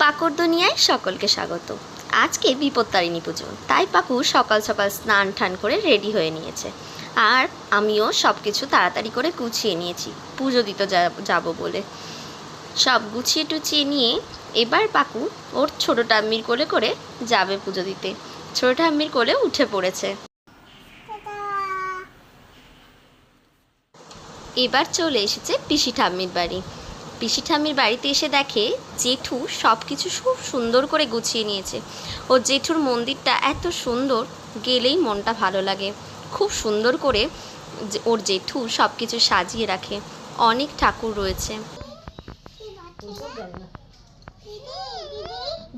পাকুর দুনিয়ায় সকলকে স্বাগত। আজকে বিপত্তারিণী পুজো, তাই পাকু সকাল সকাল স্নান টান করে রেডি হয়ে নিয়েছে। আর আমিও সব কিছু তাড়াতাড়ি করে গুছিয়ে নিয়েছি পুজো দিতে যাব বলে। সব গুছিয়ে টুছিয়ে নিয়ে এবার পাকু ওর ছোটো ঠাম্মির কোলে করে যাবে পুজো দিতে। ছোটো ঠাম্মির কোলে উঠে পড়েছে। এবার চলে এসেছে পিসি ঠাম্মির বাড়ি। পিসি ঠাম্মির বাড়িতে এসে দেখে জেঠু সব কিছু খুব সুন্দর করে গুছিয়ে নিয়েছে। ও জেঠুর মন্দিরটা এত সুন্দর, গেলেই মনটা ভালো লাগে। খুব সুন্দর করে ওর জেঠু সব কিছু সাজিয়ে রাখে। অনেক ঠাকুর রয়েছে।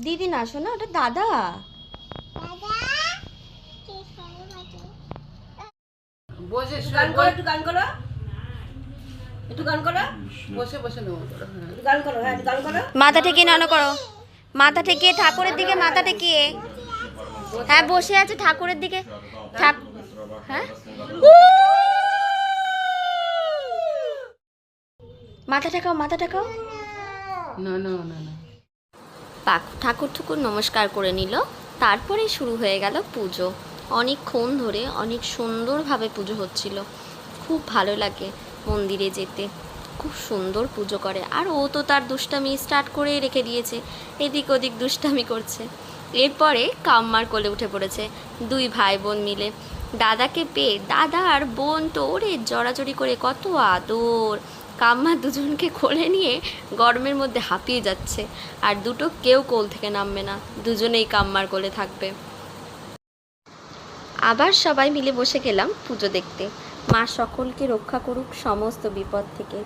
দিদি না শোনা, ওটা দাদা। একটু গান করো, একটু গান করো, বসে বসে নেবো, গান করো, হ্যাঁ গান করো। মাথা ঠেকিয়ে নানো করো, মাথা ঠেকিয়ে ঠাকুরের দিকে মাথা ঠেকিয়ে। হ্যাঁ বসে আছে ঠাকুরের দিকে। হ্যাঁ মাথা ঠেকাও, মাথা ঠেকাও। না না না না, ঠাকুর ঠুকুর নমস্কার করে নিল। তারপরে শুরু হয়ে গেল পুজো। অনেকক্ষণ ধরে অনেক সুন্দরভাবে পুজো হচ্ছিল। খুব ভালো লাগে মন্দিরে যেতে, খুব সুন্দর পুজো করে। আর ও তো তার দুষ্টামি স্টার্ট করে রেখে দিয়েছে, এদিক ওদিক দুষ্টামি করছে। এরপরে কাম্মার কোলে উঠে পড়েছে দুই ভাই বোন মিলে। দাদাকে পেয়ে দাদা আর বোন তো ওরে জড়াজড়ি করে কত আদর। কাম্মা দুজনকে কোলে নিয়ে গরমের মধ্যে হাঁপিয়ে যাচ্ছে। আর দুটো কেউ কোল থেকে নামবে না, দুজনেই কাম্মার কোলে থাকবে। আবার সবাই মিলে বসে গেলাম পুজো দেখতে। মা সকলকে রক্ষা করুক সমস্ত বিপদ থেকে।